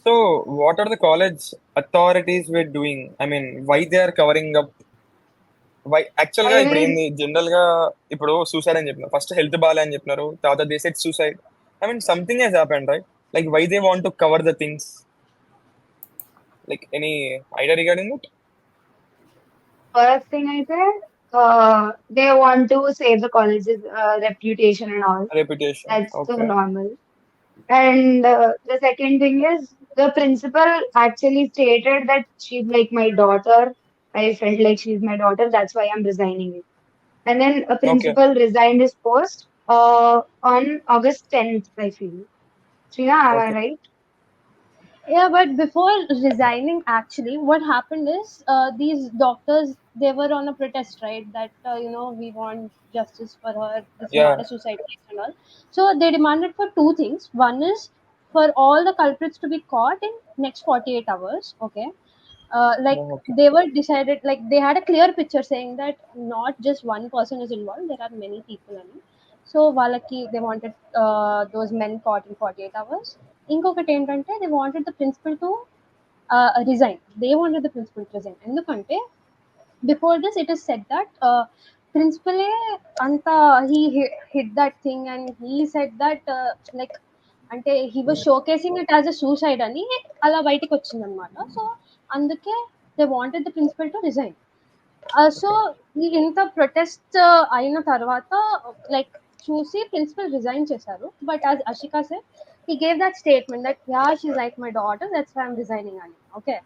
So, what are the college authorities were doing? I mean, why they are covering up? Why actual గా I ఇప్పుడు mean, ఏంది general గా ఇప్పుడు suicide అని చెప్పినారు, ఫస్ట్ హెల్త్ బాగాలే అని చెప్పినారు, తర్వాత they set suicide. I mean something has happened, right? Like why they want to cover the things? Like any idea regarding it? first thing I said, they want to save the college's reputation and all. Reputation. That's so Okay. normal. And the second thing is, the principal actually stated that she's like my daughter. I felt like she's my daughter. That's why I'm resigning it. And then a Okay. principal resigned his post on August 10th, I feel. Srina, am I Okay. right? Yeah, but before resigning, actually, what happened is these doctors they were on a protest, right? That we want justice for her. This is not Yeah. a suicide case and all. So they demanded for two things. One is for all the culprits to be caught in next 48 hours. Okay, like Oh, okay. they were decided, like they had a clear picture saying that not just one person is involved. There are many people in it. So వాళ్ళకి they wanted those men caught in 48 hours. ఇంకొకటి ఏంటంటే they wanted the principal to resign. They wanted the principal to resign. ఎందుకంటే before this it is said that principal అంత hid that thing and he said that like అంటే he was showcasing it as a suicide అని అలా బయటికి వచ్చిందనమాట. So అందుకే they wanted the principal to resign. So Okay. ఈ ఇంత protest అయిన తర్వాత లైక్ చూసి ప్రిన్సిపల్ రిజైన్ చేశారు. But as Ashika said he gave that statement that yeah she's like my daughter, that's why I'm resigning అని. Okay,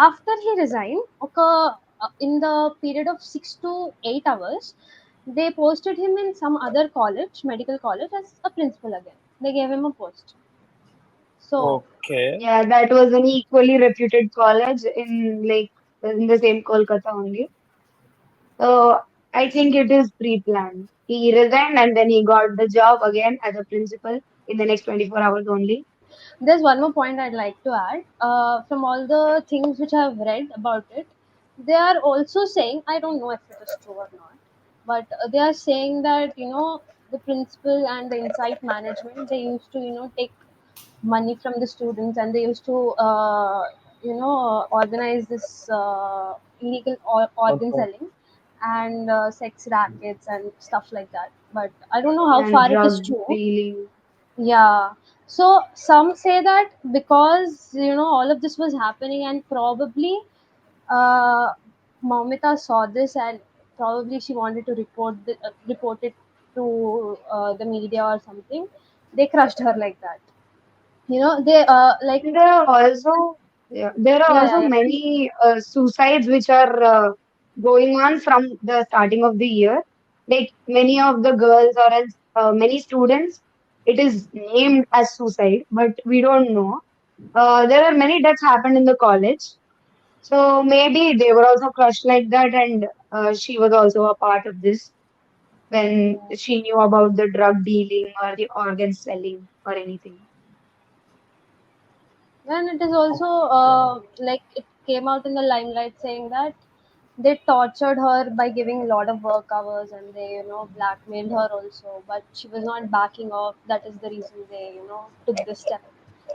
after he resigned, in the period of 6 to 8 hours, they posted him in some other college, medical college, as a principal again. They gave him a post. So Okay. Yeah, that was an equally reputed college in the same Kolkata only. So I think it is pre-planned. He resigned and then he got the job again as a principal in the next 24 hours only. there's one more point I'd like to add. From all the things which I've read about it, they are also saying, I don't know if it is true or not, but they are saying that the principal and the inside management they used to take money from the students, and they used to organize this illegal organ Okay. selling and sex rackets and stuff like that. But I don't know how And far it is drug true. dealing. Yeah. So some say that because all of this was happening, and probably uh, Momita saw this, and probably she wanted to report it to the media or something. They crushed her like that. They like There are also there are yeah, also yeah, yeah. many suicides which are going on from the starting of the year. Like many of the girls or else many students, it is named as suicide, but we don't know. There are many deaths happened in the college, so maybe they were also crushed like that, and she was also a part of this when she knew about the drug dealing or the organ selling or anything. And it is also like it came out in the limelight saying that they tortured her by giving a lot of work hours, and they blackmailed her also, but she was not backing off. That is the reason they took this step,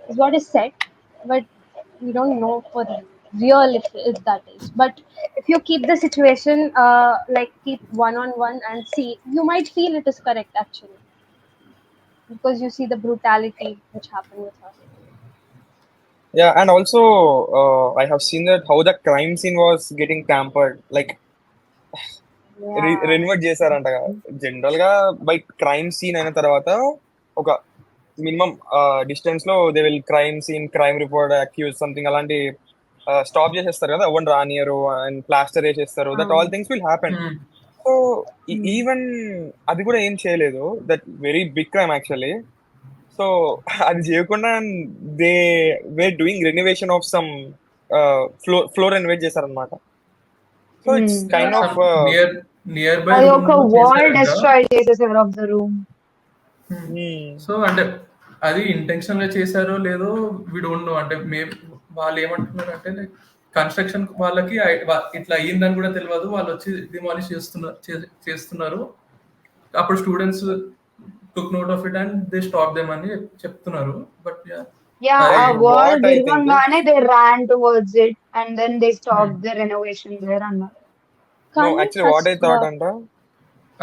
is what is said. But we don't know for real if that is. But if you keep the situation like keep one on one and see, you might feel it is correct actually, because you see the brutality which happened with her. Yeah, and also I have seen that how the crime scene was getting tampered. Like Yeah. Renovate చేశారంట. General గా by crime scene అయిన తర్వాత ఒక minimum distance లో they will crime scene, crime report, accuse something అలాంటి stop చేసేస్తారు కదా, ఎవరు రానియరు అండ్ ప్లాస్టర్ వేసేస్తారు. That all things will happen. Hmm. So Hmm. Even అది కూడా ఏం చేయలేదు. That very big crime actually. So అది చేయకుండా they were doing renovation of some floor renovate చేశారనమాట. So it's Hmm. Yeah, kind of some nearby అది room ఒక లో వాల్ చేశారంట. డెస్ట్రాయ్ చేసేసారు ఆఫ్ ద రూమ్. సో అంటే అది ఇంటెన్షన్ గా చేశారో లేదో వి డోంట్ నో. అంటే వాళ్ళు ఏమంటున్నారు అంటే లైక్ కన్స్ట్రక్షన్ వాళ్ళకి ఇట్లా అయ్యిందని కూడా తెలియదు, వాళ్ళు వచ్చి డిమాలిష్ చేస్తున్నారు. అప్పుడు students took note of it and they stop them అని చెప్తున్నారు. But Yeah, I- a wall what I think is, విరగంగానే they ran towards it and then they stopped Hmm. the renovation there అన్నారు. no, కానీ actually what I first thought అంట,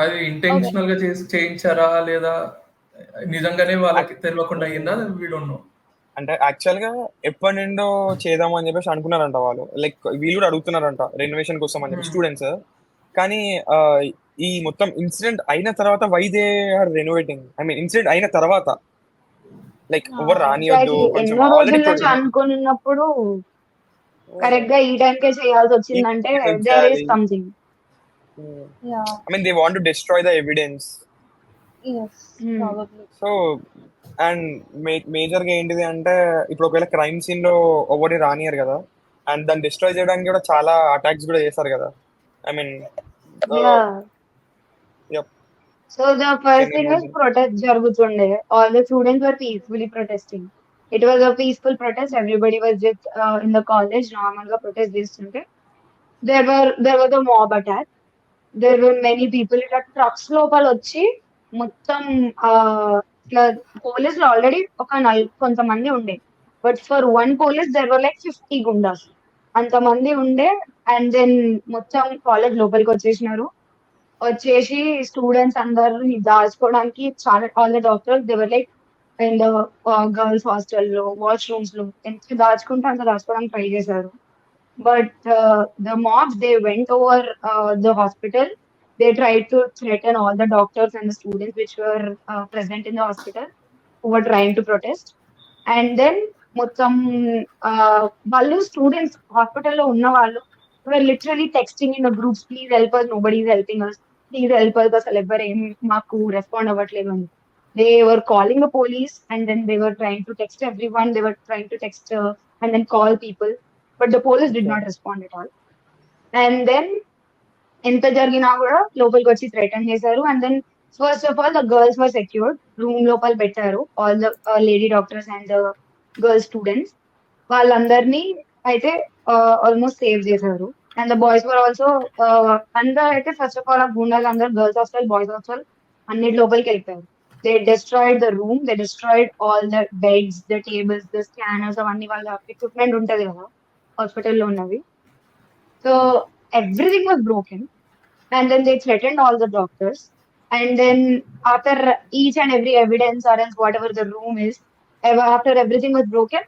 అది intentional గా చేయించారా లేదా నిజంగానే వాళ్ళకి తెలియకుండా అయ్యిందా వీ డోంట్ నో. అంటే యాక్చువల్ గా ఎప్పటి నుండో చేద్దాం అని చెప్పేసి అనుకున్నారంట వాళ్ళు, లైక్ వీళ్ళు కూడా అడుగుతున్నారంట రెనోవేషన్ కోసం అని చెప్పి స్టూడెంట్స్. కానీ ఈ మొత్తం ఇన్సిడెంట్ అయిన తర్వాత why they are renovating, I mean incident అయిన తర్వాత లైక్ ఎవరు రానియొద్దు Exactly. కొంచెం ఎన్నో ఆల్రెడీ రోజుల నుంచి అనుకున్నప్పుడు కరెక్ట్ గా ఈ టైంకే చేయాల్సి వచ్చిందంటే there is something. Yeah I mean they want to destroy the evidence. Yes probably. So and major గా ఏంటిది అంటే, ఇప్పుడు ఒకవేళ క్రైమ్ సీన్ లో ఎవరిని రానియరు కదా, అండ్ దాన్ని డిస్ట్రాయ్ చేయడానికి కూడా చాలా అటాక్స్ కూడా చేస్తారు కదా. I mean So the first thing was protest జరుగుతుండే. All the students were peacefully protesting. It was a peaceful protest. Everybody was just in the college normal గా protest చేస్తుంటే there was a mob attack. There were many people ఇట్లా trucks లోపల వచ్చి మొత్తం ఇట్లా పోలీసులు already ఒక కొంతమంది ఉండే, but for one police there were like 50 goondas అంతమంది ఉండే. అండ్ దెన్ మొత్తం కాలేజ్ లోపలికి వచ్చేసి స్టూడెంట్స్ అందరిని దాచుకోవడానికి చాలా all the doctors there were like and girls హాస్టల్లో వాష్రూమ్స్ లో ఎంత దాచుకుంటే అంత దాచుకోవడానికి ట్రై చేశారు. But the mobs, they went over the hospital. They tried to threaten all the doctors and the students which were present in the hospital who were trying to protest. And then మొత్తం వాళ్ళు students హాస్పిటల్లో ఉన్న వాళ్ళు were literally texting in the groups, please help us, nobody is helping us, please help us, అసలు ఎవరు ఏం మాకు respond అవ్వట్లేదు అని. They were calling the police and then they were trying to text everyone. They were trying to text and then call people. But the police did not respond at all. And then ఎంత జరిగినా కూడా లోపలికి వచ్చి threaten చేశారు. And then first of all the girls were secured, room లోపల పెట్టారు all the lady doctors and the girls students. వాళ్ళందరినీ అయితే ఆల్మోస్ట్ సేవ్ చేశారు. And the boys were also అందరూ అయితే ఫస్ట్ ఆఫ్ ఆల్ ఆ గుండాలు అందరు గర్ల్స్ హాస్టల్ బాయ్స్ హాస్టల్ అన్నిటి లోపలికి వెళ్ళిపోయారు. They destroyed the room, they destroyed all the beds, the tables, the scanners, అవన్నీ వాళ్ళ ఎక్విప్మెంట్ ఉంటది కదా హాస్పిటల్లో ఉన్నవి. So everything was broken. And then they threatened all the doctors. And then after each and every evidence or else whatever the room is, after everything was broken,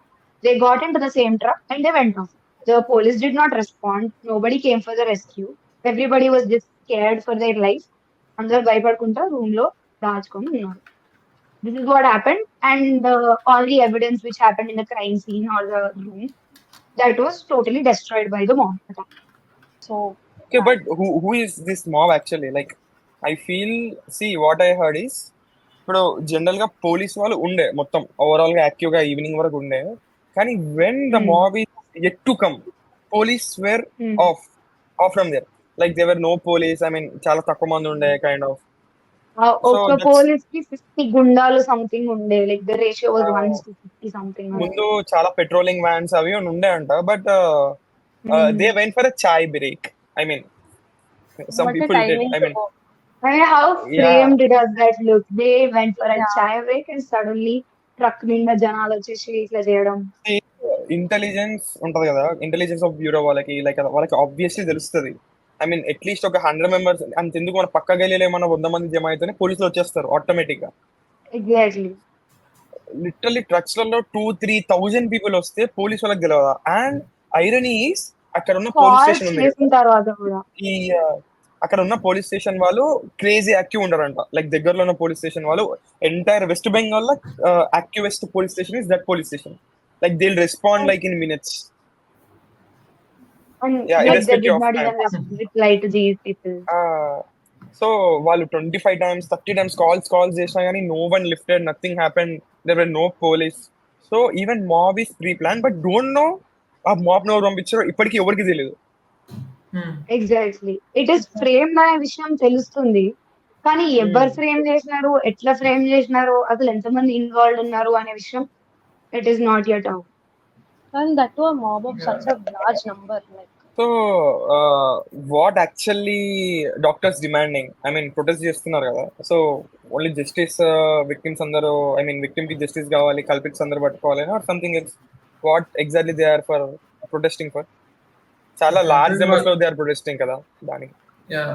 they got into the same truck and they went off. The police did not respond. Nobody came for the rescue. Everybody was just scared for their life. అందరు భయపడుకుంటా room లో దాచుకొని ఉన్నారు. This is what happened, and all the evidence which happened in the crime scene or the room, that was totally destroyed by the mob attack. So Okay, but who is this mob actually? Like, I feel, see, what I heard is, ఇప్పుడు general గా police వాళ్ళు ఉండే మొత్తం overall గా active గా evening వరకు ఉండే, కానీ when the mob is yet to come, police were off from there, like they were no police. I mean చాలా తక్కువ మంది ఉండే కైండ్ ఆఫ్. ఒక పోలీస్ కి 50 గుండాలు సంథింగ్ ఉండే, like the ratio was 1:50 something. ముందు చాలా పెట్రోలింగ్ వ్యాన్స్ అవి ఉండే అంట, but they went for a chai break. I mean some What a people did. timing I to mean, go. I mean, how framed does that look? They went for a Yeah. chai break and suddenly truck నిండా జనాలు వచ్చేసి ఇట్లా చేయడం. Intelligence ఉంటది కదా, intelligence of bureau వాళ్ళకి, like వాళ్ళకి obviously తెలుస్తుంది. ఐ మీన్ అట్లీస్ట్ ఒక 100 మెంబర్స్ అంతెందుకు, మన పక్క గలీలో ఏమన్నా 100 మంది జమ అయితేనే పోలీసులు వచ్చేస్తారు ఆటోమేటిక్ గా. ఎగ్జాక్ట్లీ. లిటరల్లీ ట్రక్స్ లలో 2,000-3,000 పీపుల్ వస్తే పోలీస్ వాళ్ళకి తెలియదా? అండ్ ఐరనీ ఈస్ అక్కడ ఉన్న పోలీస్ స్టేషన్ ఉంది చేసిన తర్వాత కూడా ఈ అక్కడ ఉన్న పోలీస్ స్టేషన్ వాళ్ళు క్రేజీ యాక్టివ్ ఉండరంట. లైక్ దగ్గరలో ఉన్న పోలీస్ స్టేషన్ వాళ్ళు ఎంటైర్ వెస్ట్ బెంగాల్ లో activest police station is that police station. Like they will respond like in minutes. So వాళ్ళు 25 times 30 times కాల్స్ చేసినా కానీ no one lifted, nothing happen, there were no police. So even mob is pre plan, but don't know ఆ mob ను ఎవరు పంపించారో ఇప్పటికీ ఎవరికి తెలియదు. ఎగ్జాక్ట్లీ, ఇట్ ఈస్ ఫ్రేమ్ అనే విషయం తెలుస్తుంది, కానీ ఎవరు ఫ్రేమ్ చేసినారు, ఎట్లా ఫ్రేమ్ చేసినారు, అసలు ఎంతమంది ఇన్వాల్వ్ ఉన్నారు అనే విషయం it is not yet out. And that too a mob of such a large number, like. So what actually doctors demanding, I mean protest చేస్తున్నారు కదా, సో ఓన్లీ జస్టిస్, విక్టిమ్స్ అందరూ, ఐ మీన్ విక్టిమ్ కి justice కావాలి, culprits అందరూ పట్టుకోవాలి, or something else? What exactly they are for protesting for? చాలా అంటే large numbers లో దే ఆర్ ప్రొటెస్టింగ్ కదా దానికి. యా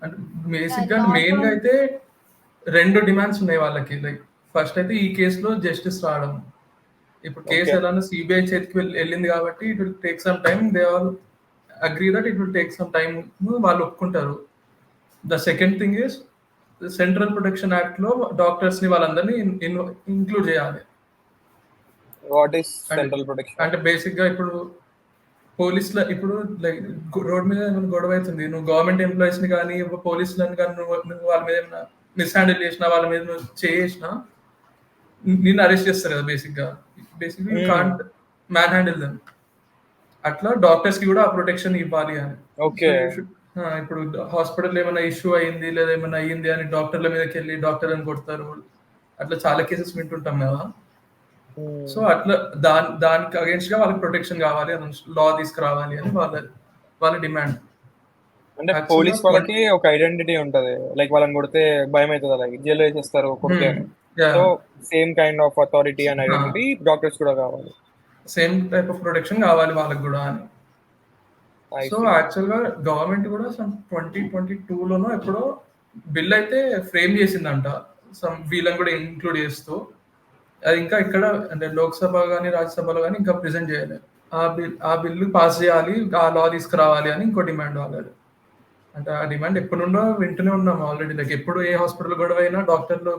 అంటే బేసిక్ గా not మెయిన్ గా only- అయితే 2 డిమాండ్స్ ఉన్నాయి వాళ్ళకి. లైక్ ఫస్ట్ అయితే ఈ కేసులో జస్టిస్ రావడం. ఇప్పుడు కేసు Okay. ఎలానో సిబిఐ చేతికి వెళ్ళింది కాబట్టి it will take some time. They all agree that it will take some time, వాళ్ళు ఒప్పుకుంటారు. The second thing is central protection act లో డాక్టర్స్ ని వాళ్ళందరినీ ఇంక్లూడ్ చేయాలి. What is central protection? అంటే బేసిక్ గా ఇప్పుడు పోలీసుల ఇప్పుడు లైక్ రోడ్ మీద ఏమైనా గొడవ అవుతుంది, నువ్వు గవర్నమెంట్ ఎంప్లాయీస్ ని కానీ పోలీసులను కానీ నువ్వు వాళ్ళ మీద ఏమైనా మిస్హ్యాండిల్ చేసినా, వాళ్ళ మీద నువ్వు చేసినా నిన్ను అరెస్ట్ చేస్తారు కదా. Basically can't man handle them. అట్లా డాక్టర్స్ కి కూడా ఆ ప్రొటెక్షన్ ఇవ్వాలి అని. ఓకే. ఇప్పుడు హాస్పిటల్ ఏమైనా ఇష్యూ అయింది లేదా ఏమైనా అయ్యింది అని డాక్టర్ల మీదకి వెళ్ళి డాక్టర్ అని కొడతారు, అట్లా చాలా కేసెస్ వింటుంటాం కదా. సో అట్లా దానికి అగేన్స్ట్ గా వాళ్ళకి ప్రొటెక్షన్ కావాలి అని లా తీసుకురావాలి అని వాళ్ళ డిమాండ్. అంటే పోలీస్ వాళ్ళకి ఒక ఐడెంటిటీ ఉంటది, లైక్ వాళ్ళని కొడితే భయం అవుతుంది, అలాగే జైలు వేసేస్తారు కొడితే అని. So same kind of authority and identity doctors కూడా కావాలి, సేమ్ టైప్ ఆఫ్ ప్రొటెక్షన్ కావాలి వాళ్ళకి కూడా అని. సో యాక్చువల్ గా గవర్నమెంట్ కూడా 2022లోనో ఎప్పుడో బిల్ అయితే ఫ్రేమ్ చేసిందంట, వీళ్ళని కూడా ఇంక్లూడ్ చేస్తూ. అది ఇంకా ఇక్కడ అంటే లోక్సభ కానీ రాజ్యసభలో కానీ ఇంకా ప్రెజెంట్ చేయలేదు. ఆ బిల్లు పాస్ చేయాలి, ఆ లా తీసుకురావాలి అని ఇంకో డిమాండ్ వాళ్ళది. అంటే ఆ డిమాండ్ ఎప్పటి నుండో వింటూనే ఉన్నాం ఆల్రెడీ. లైక్ ఎప్పుడు ఏ హాస్పిటల్ గొడవ అయినా డాక్టర్లు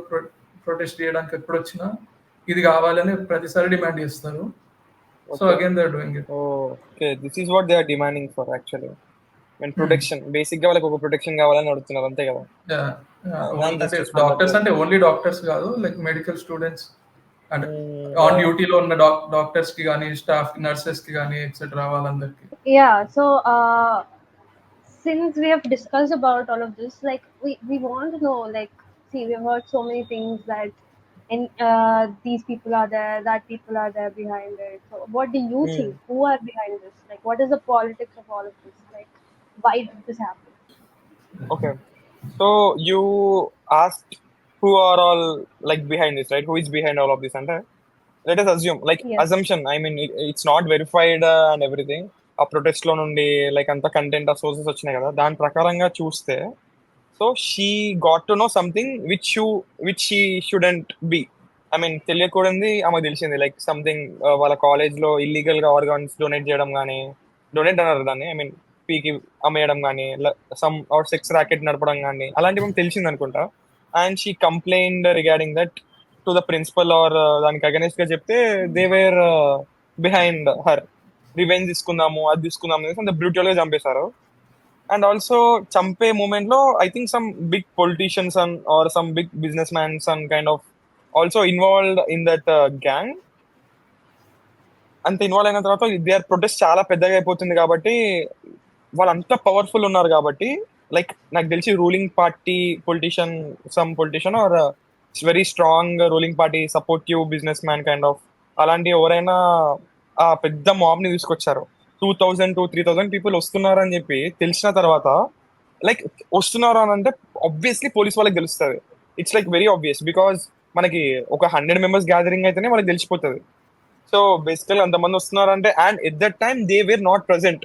ప్రొటెస్ట్ చేయడానికి ఎప్పుడు వచ్చినా ఇది కావాలని ప్రతిసారి డిమాండ్ చేస్తారు. So again they are doing it. Okay, this is what they are demanding for actually. And protection, basic గా వాళ్ళకి ఒక ప్రొటెక్షన్ కావాలని అడుగుతున్నారు, అంతే కదా. డాక్టర్స్ అంటే ఓన్లీ డాక్టర్స్ కాదు, లైక్ మెడికల్ స్టూడెంట్స్ అంటే ఆన్ డ్యూటీలో ఉన్న డాక్టర్స్ కి కానీ, స్టాఫ్ నర్సెస్ కి కానీ ఎక్సెట్రా వాళ్ళందరికి. Yeah, so since we have discussed about all of this, like we want to know, like, see, we've heard so many things that these people are there, that people are there behind it. So what do you think? Who are behind this? Like, what is the politics of all of this? Like, why did this happen? Okay, so you asked who are all like behind this, right? Who is behind all of this? And let us assume, like, Yes. assumption, I mean it's not verified and everything. ఆ protest లో నుండి like అంత content ఆ sources వచ్చినాయి కదా, దాని ప్రకారంగా చూస్తే so she got to know something which she shouldn't be. I mean తెలియకూడదు ఆమెకు తెలిసింది, లైక్ సంథింగ్ వాళ్ళ కాలేజ్ లో ఇల్లీగల్ గా ఆర్గాన్స్ డొనేట్ చేయడం కానీ, డొనేట్ అన్నారు దాన్ని, ఐ మీన్ పీకి అమ్మేయడం కానీ, సమ్ ఆర్ సెక్స్ ర్యాకెట్ నడపడం కానీ, అలాంటివి తెలిసింది అనుకుంటా. And she complained regarding that to the principal or దానికి అగెనిస్ట్ గా చెప్తే they were behind her. Revenge తీసుకుందాము, అది తీసుకుందాము అనేసి అంత బ్రూటల్ గా చంపేశారు. అండ్ ఆల్సో చంపే మూమెంట్ లో I think some big politicians or some big business mans and kind of also involved in that gang. అంత ఇన్వాల్వ్ అయిన తర్వాత దేర్ ప్రొటెస్ట్ చాలా పెద్దగా అయిపోతుంది కాబట్టి, వాళ్ళంతా పవర్ఫుల్ ఉన్నారు కాబట్టి, లైక్ నాకు తెలిసి ruling party politician, some politician are very strong ruling party supportive business man kind of అలాంటి ఎవరైనా ఆ పెద్ద మాబ్ ని తీసుకొచ్చారు. 2000 to 3000 పీపుల్ వస్తున్నారు అని చెప్పి తెలిసిన తర్వాత, లైక్ వస్తున్నారు అని అంటే ఆబ్వియస్లీ పోలీస్ వాళ్ళకి తెలుస్తుంది. It's like very obvious, because మనకి ఒక 100 members గ్యాదరింగ్ అయితేనే వాళ్ళకి తెలిసిపోతుంది. సో బేసికల్ అంతమంది వస్తున్నారు అంటే, and at that time they were not present.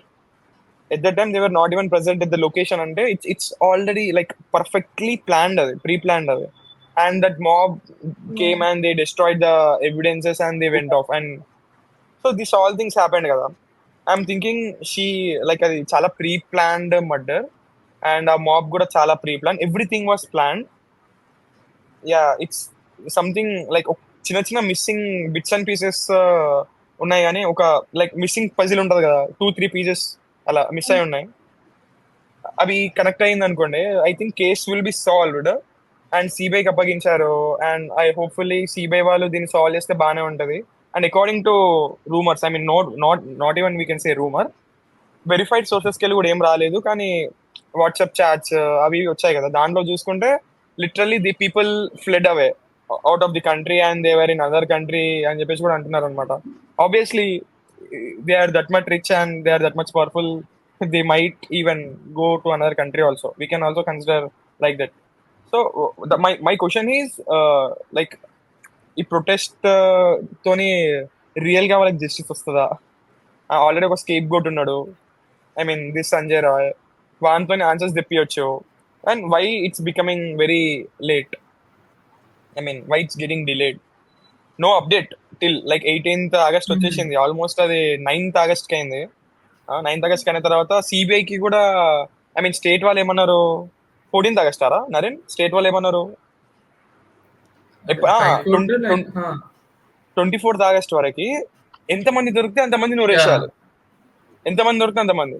At that time they were not even present at the location, and it's already like perfectly planned, pre-planned, and that mob came and they destroyed the evidences and they went off. And so this all things happened kada. I'm thinking she like adi chala pre-planned murder, and a mob kuda chala pre-planned, everything was planned. Yeah, it's something like చిన్న చిన్న missing bits and pieces ఉన్నాయి, కానీ ఒక like missing puzzle ఉంటుంది కదా, 2-3 pieces అలా miss అయి ఉన్నాయి. అవి కనెక్ట్ అయింది అనుకోండి, I think case will be solved and సిబిఐకి అప్పగించారు. అండ్ ఐ హోప్ఫుల్లీ సిబిఐ వాళ్ళు దీన్ని సాల్వ్ చేస్తే బాగానే ఉంటుంది. And according to rumours, I mean not even we can say rumour, verified సోర్సెస్కి వెళ్ళి కూడా ఏం రాలేదు, కానీ వాట్సాప్ చాట్స్ అవి వచ్చాయి కదా, దాంట్లో చూసుకుంటే literally the people fled away out of the country and they were in other country అని చెప్పేసి కూడా అంటున్నారు అనమాట. Obviously they are that much rich and they are that much powerful they might even go to another country also. We can also consider like that. So my question is like ఈ protest తోని real గా వాళ్ళకి justice వస్తుందా? Already ఒక scapegoat ఉన్నాడు, I mean this Sanjay Roy, వానితో answers తెప్పియొచ్చు. And why it's becoming very late, I mean why it's getting delayed, no update till like 18th August వచ్చేసింది, ఆల్మోస్ట్ అది 9th ఆగస్ట్ కి అయింది. 9th ఆగస్ట్ అయిన తర్వాత సిబిఐకి కూడా, ఐ మీన్ స్టేట్ వాళ్ళు ఏమన్నారు, 14th ఆగస్ట్ ఆరా నరేన్, స్టేట్ వాళ్ళు ఏమన్నారు, హైకోర్టు లైక్ 24th ఆగస్ట్ వరకు ఎంతమంది దొరికితే అంతమంది నూరేసేయాలి, ఎంతమంది దొరికితే అంతమంది.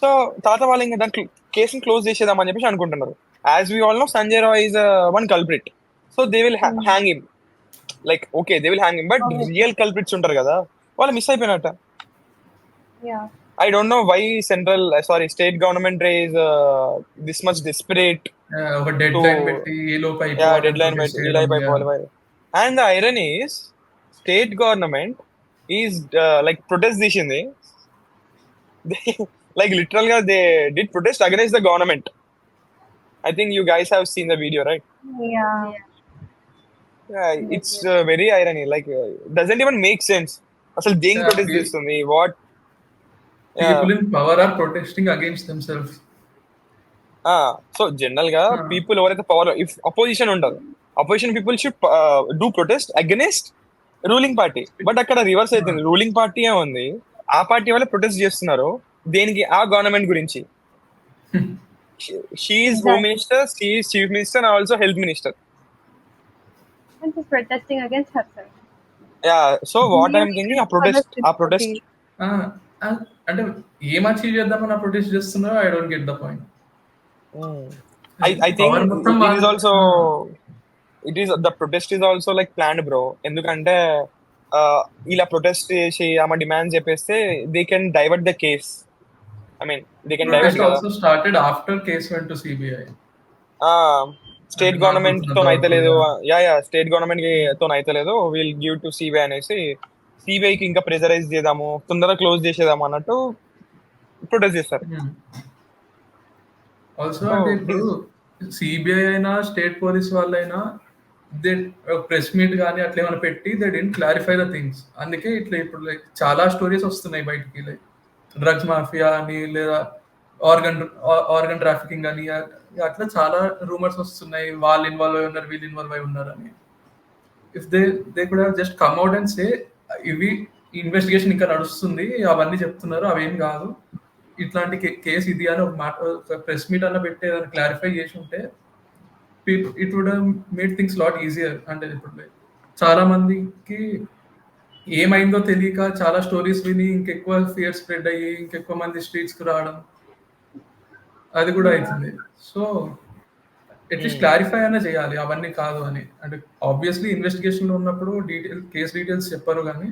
సో తాత వాళ్ళు ఇంకా దానికి కేసుని క్లోజ్ చేసేద్దామని చెప్పేసి అనుకుంటున్నారు. As we all know Sanjay Roy is one culprit, so they will hang him, like okay they will hang him, but real culprits ఉంటారు కదా, వాళ్ళు మిస్ అయిపోయినట్ట. Yeah. I don't know why state government is this much desperate ఒక dead line పెట్టి ఈ లోపు అయిపోవాలి, deadline అయిపోవాలి. And the irony is state government is like protest చేసింది, like literally they did protest against the government. I think you guys have seen the video, right? Yeah. Yeah, it's very irony, like doesn't even make sense. అసలు దేనికి protest చేస్తుంది, what people in power are protesting against themselves. So general గా people ఎవరైతే power, if opposition ఉండదు, opposition people should do protest against ruling party. But అక్కడ reverse అవుతుంది, ruling party ఉంది, ఆ పార్టీ వాళ్ళే ప్రొటెస్ట్ చేస్తున్నారు దేనికి, ఆ గవర్నమెంట్ గురించి. She's home minister, she's chief minister and also health minister. And she's protesting against herself. Yeah, so what I'm thinking, ఆ ప్రొటెస్ట్ అంటే ఏం అచీవ్ చేద్దామని ప్రొటెస్ట్ చేస్తున్నారో I don't get the point. I think the protest is also like planned, bro. ఎందుకంటే ఇలా protest చేసి ఆమె demand చెప్పేస్తే they can divert the case, I mean they can divert. Also started after case went to CBI. State government తో అయితే లేదు, state government తో అయితే లేదు, విల్ గివ్ టు సిబిఐ అనేసి సిబిఐకి ఇంకా ప్రెజరైజ్ చేద్దాము, తొందరగా క్లోజ్ చేసేద్దాము అన్నట్టు ప్రొటెస్ట్ చేస్తారు. ఆల్సో అంటే ఇప్పుడు సిబిఐ అయినా స్టేట్ పోలీస్ వాళ్ళైనా దే ప్రెస్ మీట్ కానీ అట్లా ఏమైనా పెట్టి they didn't clarify the things. అందుకే ఇట్లా ఇప్పుడు లైక్ చాలా స్టోరీస్ వస్తున్నాయి బయటికి, లైక్ డ్రగ్స్ మాఫియా అని, లేదా ఆర్గన్ ట్రాఫికింగ్ అని, అట్లా చాలా రూమర్స్ వస్తున్నాయి, వాళ్ళు ఇన్వాల్వ్ అయి ఉన్నారు, వీళ్ళు ఇన్వాల్వ్ అయి ఉన్నారు అని. If they could have just come out and say ఇవి ఇన్వెస్టిగేషన్ ఇంకా నడుస్తుంది, అవన్నీ చెప్తున్నారు, అవేం కాదు, ఇట్లాంటి కేసు ఇది అని ఒక మాట ప్రెస్ మీట్ అన్న పెట్టి ఏదైనా క్లారిఫై చేసి ఉంటే it would made things lot easier. అంటే ఇప్పుడు చాలా మందికి ఏమైందో తెలియక చాలా స్టోరీస్ విని ఇంకెక్కువ ఫియర్ స్ప్రెడ్ అయ్యి ఇంకెక్కువ మంది స్ట్రీట్స్కి రావడం అది కూడా అవుతుంది. సో అట్లీస్ట్ క్లారిఫై అయినా చేయాలి అవన్నీ కాదు అని. అంటే ఆబ్వియస్లీ ఇన్వెస్టిగేషన్లో ఉన్నప్పుడు కేస్ డీటెయిల్స్ చెప్పారు, కానీ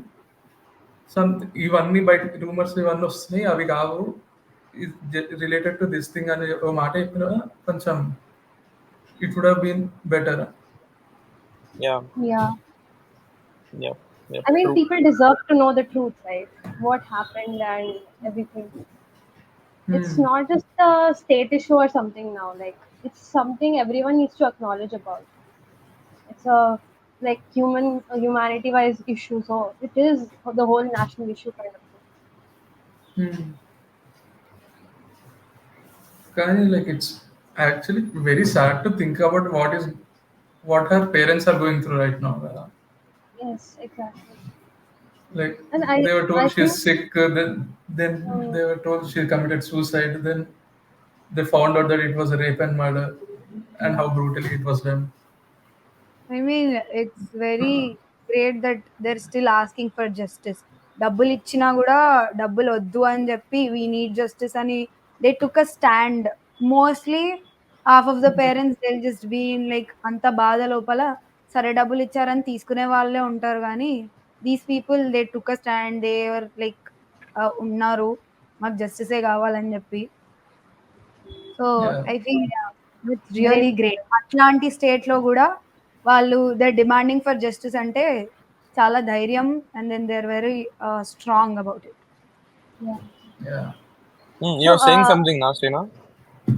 ఇవన్నీ బయట రూమర్స్ ఇవన్నీ వస్తున్నాయి, అవి కావు, రిలేటెడ్ టు దిస్ థింగ్ అని ఒక మాట చెప్పిన కొంచెం it would have been better. Yeah. I mean, people deserve to know the truth, right? What happened and everything. It's not just a state issue or something now. Like, it's something everyone needs to acknowledge about. It's a like humanity-wise issue, so it is the whole national issue kind of thing. Kind of like it's actually very sad to think about what her parents are going through right now. Yes, exactly. Like they were told she's sick, then they were told she committed suicide, then they found out that it was a rape and murder, and how brutally it was done. I mean, it's very great that they're still asking for justice. డబ్బులు ఇచ్చినా కూడా డబ్బులు వద్దు అని చెప్పి we need justice అని they took a stand. Mostly half of the parents they just be in like అంత బాధ లోపల సరే డబ్బులు ఇచ్చారని తీసుకునే వాళ్ళే ఉంటారు, కానీ these people they took a stand, they are like ఉన్నారు మాకు జస్టిసే కావాలని చెప్పి. So I think it's really great. అట్లాంటి స్టేట్లో కూడా వాళ్ళు దే డిమాండింగ్ ఫర్ జస్టిస్ అంటే చాలా ధైర్యం, and then they are very strong about it. Yeah. You So, are saying something now, Srina?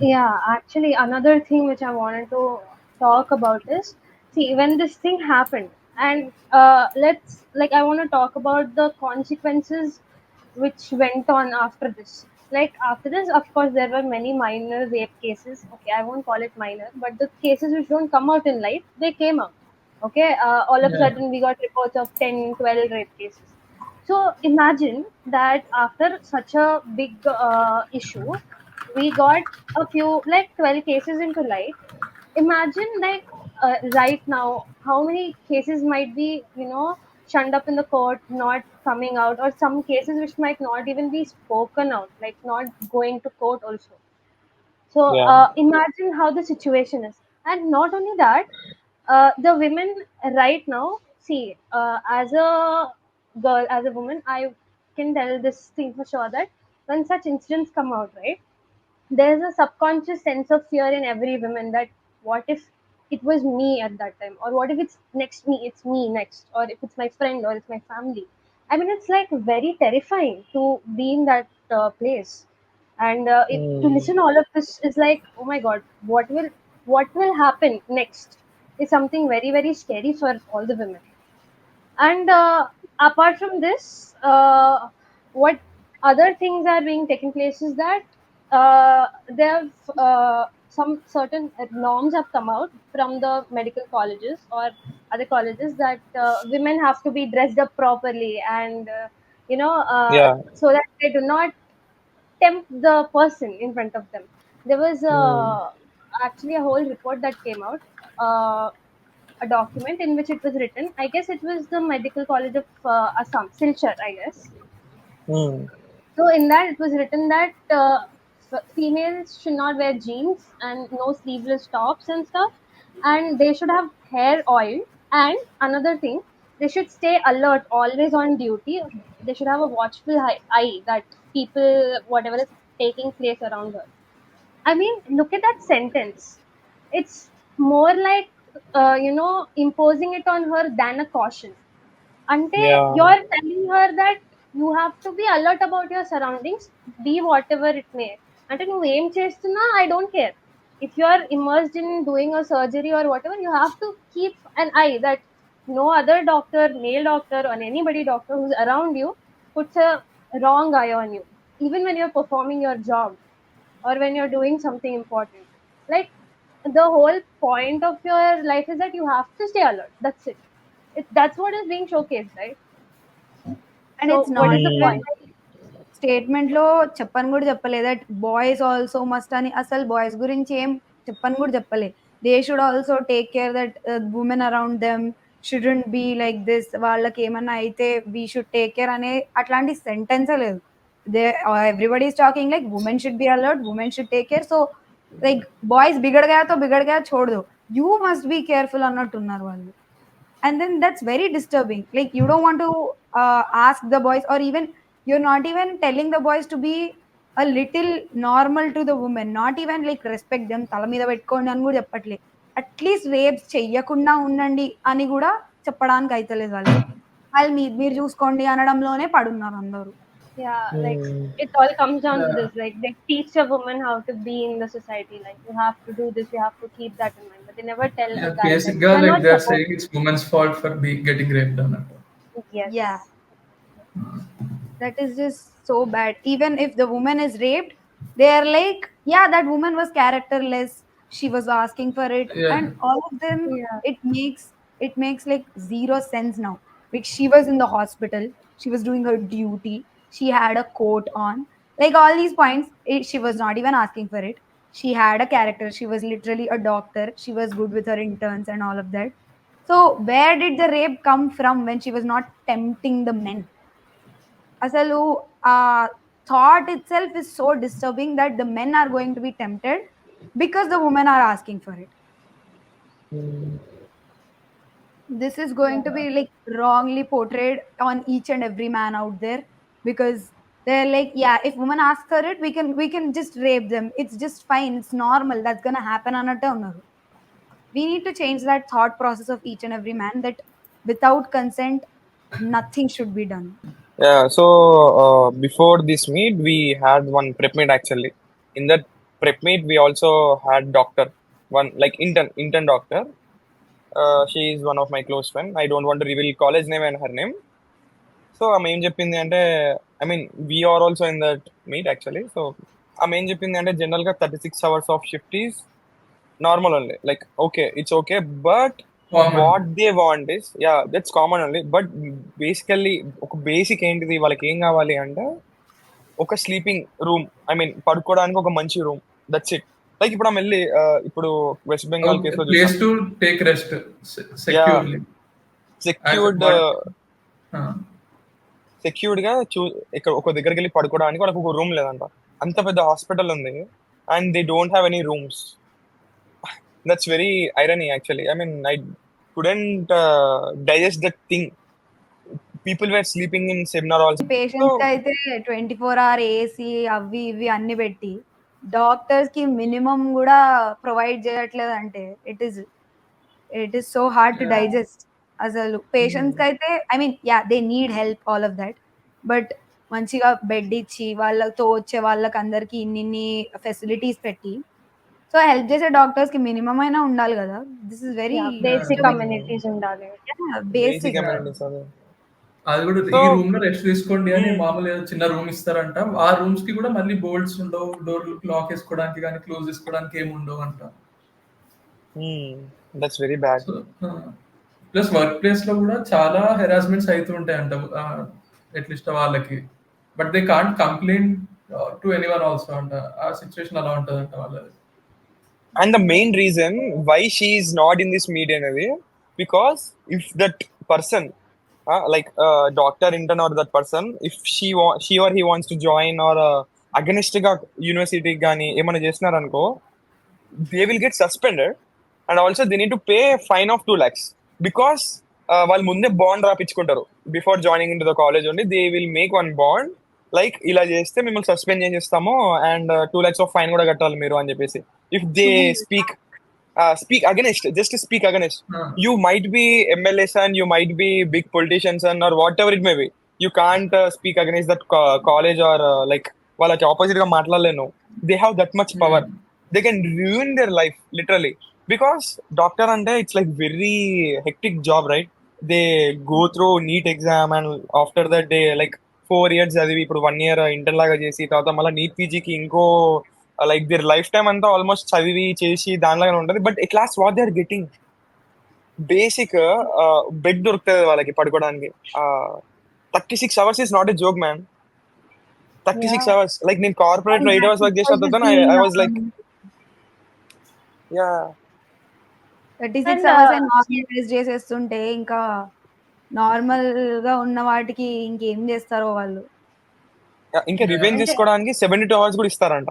yeah, actually, another thing which I wanted to talk about is, see, when this thing happened, and I want to talk about the consequences which went on after this. Like, after this, of course, there were many minor rape cases. Okay, I won't call it minor, but the cases which don't come out in light, they came out. Okay, all of a Yeah. sudden, we got reports of 10, 12 rape cases. So imagine that after such a big issue, we got a few, like 12 cases into light. Imagine, like, right now, how many cases might be, shunned up in the court, not coming out, or some cases which might not even be spoken out, like not going to court also. So Yeah. imagine how the situation is. And not only that, the women right now, see, as a girl, as a woman, I can tell this thing for sure that when such incidents come out, right, there's a subconscious sense of fear in every woman that what if it was me at that time, or what if it's next me, it's me next, or if it's my friend, or it's my family. I mean, it's like very terrifying to be in that place, and to Mm. listen all of this is like, oh my god, what will happen next is something very very scary for all the women. And apart from this, what other things are being taken place is that there have some certain norms have come out from the medical colleges or other colleges that women have to be dressed up properly, and Yeah. so that they do not tempt the person in front of them. There was Mm. actually a whole report that came out, uh, a document in which it was written. I guess it was the Medical College of Assam, Silchar, I guess. Mm. So in that it was written that females should not wear jeans and no sleeveless tops and stuff, and they should have hair oil. And another thing, they should stay alert, always on duty. They should have a watchful eye that people, whatever is taking place around her. I mean, look at that sentence. It's more like, imposing it on her than a caution. Ante, Yeah. you're telling her that you have to be alert about your surroundings, be whatever it may. Ante, నువ్వు ఏం చేస్తున్నా, I don't care. If you are immersed in doing a surgery or whatever, you have to keep an eye that no other doctor, male doctor, or anybody doctor who's around you puts a wrong eye on you, even when you're performing your job or when you're doing something important. Like, the whole point of your life is that you have to stay alert. That's it. That's what is being showcased, right? And So, it's what not is the Mm. even point? Statement లో చెప్పని కూడా చెప్పలేదు that boys also must అని అసలు boys గురించి ఏం చెప్పని కూడా చెప్పలే they should also take care that women around them shouldn't be like this వాళ్ళకి ఏమన్నా అయితే వీ షుడ్ టేక్ కేర్ అనే అట్లాంటి సెంటెన్సే లేదు they everybody is talking like women should be alert women should take care so like boys బిగడగాతో బిగడగా చూడదు యూ మస్ట్ బి కేర్ఫుల్ అన్నట్టు ఉన్నారు వాళ్ళు and then that's very disturbing like you don't want to ask the boys or even you're not even telling the boys to be a little normal to the women not even like respect them తల మీద పెట్టుకోండి అని కూడా చెప్పట్లే at least rapes చెయ్యకుండా ఉండండి అని కూడా చెప్పడానికి అయితలేదు వాళ్ళకి వాళ్ళు మీరు చూసుకోండి అనడంలోనే పడున్నారు అందరూ Yeah, like, Mm. it all comes down to Yeah. this. Like, they teach a woman how to be in the society. Like, you have to do this, you have to keep that in mind. But they never tell a Yeah, guy that basically, you're like not they're supposed saying it's women's fault for getting raped on it. to. yeah Yes. that is just so bad even if the woman is raped they are like yeah that woman was characterless she was asking for it Yeah, and all of them Yeah. it makes like zero sense now like she was in the hospital she was doing her duty she had a coat on like all these points she was not even asking for it she had a character she was literally a doctor she was good with her interns and all of that so where did the rape come from when she was not tempting the men అసలు ఆ thought itself is so disturbing that the men are going to be tempted because the women are asking for it Mm. this is going to be like wrongly portrayed on each and every man out there because they're like yeah if women ask for it we can just rape them it's just fine it's normal that's gonna happen on a turn we need to change that thought process of each and every man that without consent nothing should be done Yeah, so before this meet, we had one prep meet actually. In that prep meet, we also had doctor, one like intern doctor. She is one of my close friend. I don't want to reveal college name and her name. So ఆమె ఏం చెప్పింది అంటే, I mean we're also in that meet actually. So ఆమె ఏం చెప్పింది అంటే, general గా 36 hours of shift is normal only, like okay it's okay, but common. What they want is, yeah that's common only, but basically ఒక basic ఏంటిది వాళ్ళకి ఏం కావాలి అంటే ఒక స్లీపింగ్ రూమ్, ఐ మీన్ పడుకోవడానికి ఒక మంచి రూమ్, దట్స్ ఇట్. లైక్ ఇప్పుడు ఆమె వెళ్ళి ఇప్పుడు వెస్ట్ బెంగాల్ కేసులో place to take rest securely. Secured secured గా ఇక్కడ ఒక దగ్గరికి వెళ్ళి పడుకోవడానికి వాళ్ళకి ఒక రూమ్ లేదంట. అంత పెద్ద హాస్పిటల్ ఉంది and they don't have any rooms. That's very irony actually. I mean I couldn't digest that thing. People were sleeping in seminar also. Patients అయితే 24 hour ఏసీ అవి ఇవి అన్ని పెట్టి డాక్టర్స్ కి మినిమం కూడా ప్రొవైడ్ చేయట్లేదు అంటే it is so hard to digest. అసలు పేషెంట్స్ కి అయితే I mean yeah they need help all of that, but మంచిగా బెడ్ ఇచ్చి వాళ్ళతో వచ్చే వాళ్ళకి అందరికి ఇన్ని ఫెసిలిటీస్ పెట్టి సో హెల్ప్ చేసే డాక్టర్స్ కి మినిమం అయినా ఉండాలి కదా. This is very basic communities ఉండాలి. బేసిక్. అది కూడా ఈ రూమ్ లో రెస్ట్ తీసుకోండి అని మామూలు చిన్న రూమ్ ఇస్తారంట. ఆ రూమ్స్ కి కూడా మళ్ళీ బోల్ట్స్ ఉండవు, డోర్ లాక్ వేసుకోవడానికి కానీ క్లోజ్ చేసుకోవడానికి ఏమి ఉండవు అంట. That's very bad. Plus work place లో కూడా చాలా హెరాస్మెంట్స్ అవుతూ ఉంటాయి అంట అట్లీస్ట్ వాళ్ళకి, but they can't complaint to anyone also అంట. ఆ సిచ్యువేషన్ అలా ఉంటుంది అంట వాళ్ళది. And the main reason why she is not in this meet అనేది, because if that person like doctor intern or that person, if she or he wants to join or against గా university కానీ ఏమైనా చేసినారనుకో, they will get suspended and also they need to pay fine of 2 lakhs because వాళ్ళు ముందే bond రాపించుకుంటారు before joining into the college. Only they will make one bond, like ఇలా చేస్తే మిమ్మల్ని suspend చేసేస్తాము అండ్ 2 lakhs ఆఫ్ ఫైన్ కూడా కట్టాలి మీరు అని చెప్పేసి. If they speak against, just to speak against, you might be MLAs and you might be big politicians and or whatever it may be, you can't speak against that college or like వాళ్ళకి opposite గా మాట్లాడలేను. They have that much power, they can ruin their life literally, because doctor అంటే it's like very hectic job, right? They go through NEET exam and after that day like 4 years చదివి ఇప్పుడు 1 year inter లాగా చేసి తర్వాత మళ్ళీ NEET పీజీకి ఇంకో like their life time అంతా ఆల్మోస్ట్ చదివి చేసి దానిలాగానే ఉంటుంది. But at last what they are getting basic bed దొరుకుతుంది వాళ్ళకి పడుకోవడానికి. 36 hours is not a joke man. 36 hours, like నేను కార్పొరేట్ 8 hours వర్క్ చేసిన తర్వాత I was like yeah 36 hours అని నార్మలైజ్ చేసేస్తుంటే ఇంకా నార్మల్ గా ఉన్న వాటికి ఇంకేం చేస్తారో వాళ్ళు. ఇంకా రివెంజ్ తీసుకోవడానికి 72 hours కూడా ఇస్తారంట.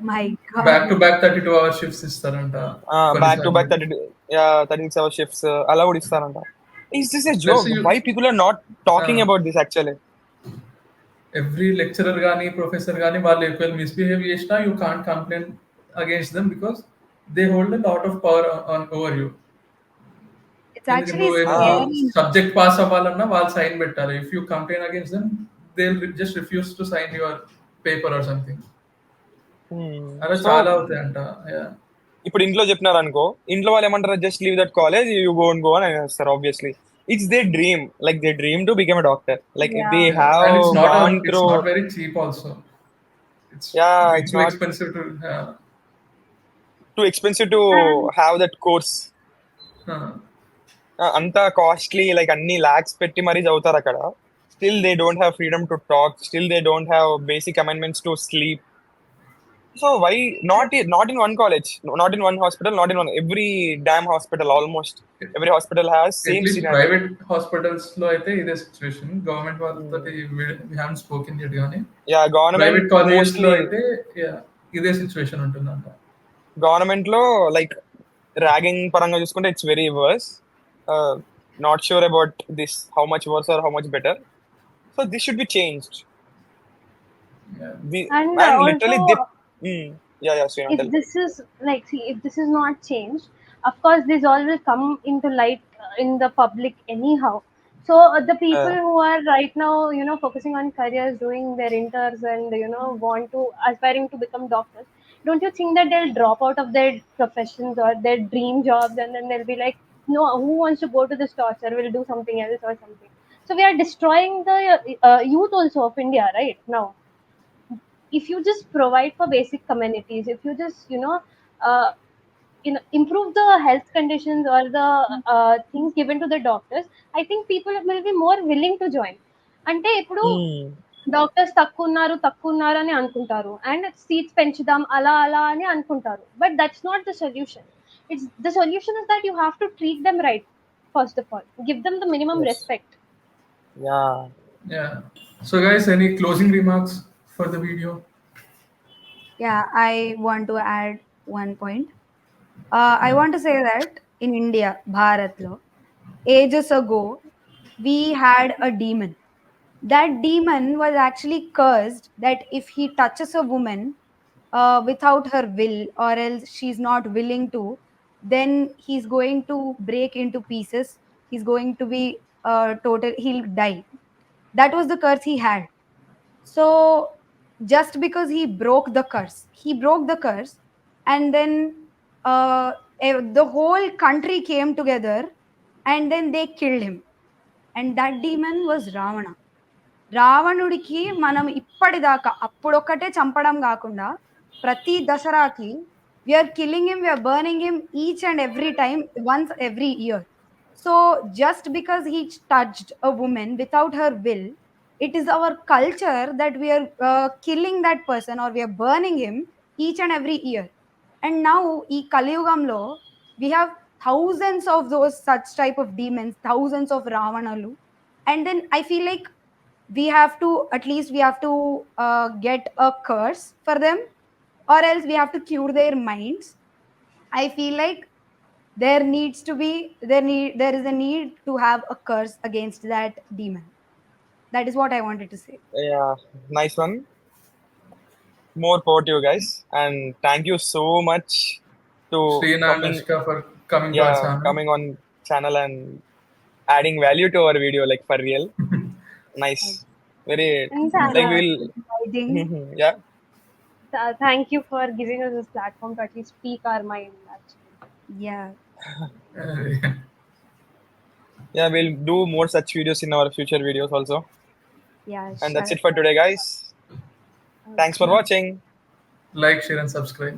My god, back to back 32 hour shifts ఇస్తారంట. Back to back 36 hour shifts అలా కూడా ఇస్తారంట. Is this a joke? Why people are not talking about this actually? Every lecturer కానీ ప్రొఫెసర్ కానీ వాళ్ళు ఎక్కువ మిస్బిహేవ్ చేసినా you can't complaint against them because they hold a lot of power over you. It's actually subject pass అవ్వాలన్నా వాళ్ళు sign పెట్టాలి. If you complaint against them they will just refuse to sign your paper or something. అలా చాలా అవుతాయి అంట. ఇప్పుడు ఇంట్లో చెప్పినారు అనుకో, ఇంట్లో వాళ్ళు ఏమంటారు, just leave that college, you go and go అని అనేస్తారు. Obviously it's they dream, like they dream to become a doctor, like they have gone through. It's not very cheap also. It's too expensive to have that course. అంతా costly, like అన్ని లాక్స్ పెట్టి మరీ చదువుతారు అక్కడ. Still they don't have freedom to talk, still they don't have basic amendments to sleep. So why not in one college, not in one hospital, not in one, every damn hospital, almost every hospital has same scenario. Private hospitals lo aithe ide situation, government వాళ్ళతో we haven't spoken yet gaani government private colleges lo aithe ide situation ఉంటుందంట. Government లో like ragging పరంగా చూసుకుంటే it's very worse. Not sure about this, how much worse or how much better. So this should be changed. And literally if this is like, see, if this is not changed, of course this all will come into light in the public anyhow. So the people who are right now, focusing on careers, doing their inters, and want to aspiring to become doctors, don't you think that they'll drop out of their professions or their dream jobs, and then they'll be like, no, who wants to go to this torture? We'll do something else or something. So we are destroying the youth also of India right now. If you just provide for basic communities, if you just uh, improve the health conditions or the things given to the doctors, I think people will be more willing to join. అంటే ఇప్పుడు doctors తక్కువ ఉన్నారు అని అనుకుంటారు, and seats పెంచుదాం అలా అలా అని అనుకుంటారు, but that's not the solution. It's the solution is that you have to treat them right. First of all, give them the minimum Yes. Respect. Yeah. So guys, any closing remarks for the video? Yeah, I want to add one point. I want to say that in India, Bharat lo, ages ago, we had a demon. That demon was actually cursed that if he touches a woman without her will, or else she's not willing to, then he's going to break into pieces. He's going to be he'll die. That was the curse he had. So just because he broke the curse, and then the whole country came together, and then they killed him. And that demon was Ravana. రావణుడికి మనం ఇప్పటిదాకా అప్పుడొక్కటే చంపడం కాకుండా ప్రతి దసరాకి we're killing him, we're burning him each and every time, once every year. So just because he touched a woman without her will, it is our culture that we are killing that person or we are burning him each and every year. And now ee kaliyugamlo we have thousands of those such type of demons, thousands of ravanalu. And then I feel like we have to get a curse for them, or else we have to cure their minds. I feel like there is a need to have a curse against that demon. That is what I wanted to say. Yeah, nice one. More power to you guys, and thank you so much to Srina and Anushka for coming to our channel. coming on channel and adding value to our video, like for real. Nice, very like we'll Inviting. yeah. Thank you for giving us this platform to at least speak our mind, actually. Yeah. Yeah, we'll do more such videos in our future videos also. Yeah. And that's sure. it for today, guys. Thanks for watching. Like, share and subscribe.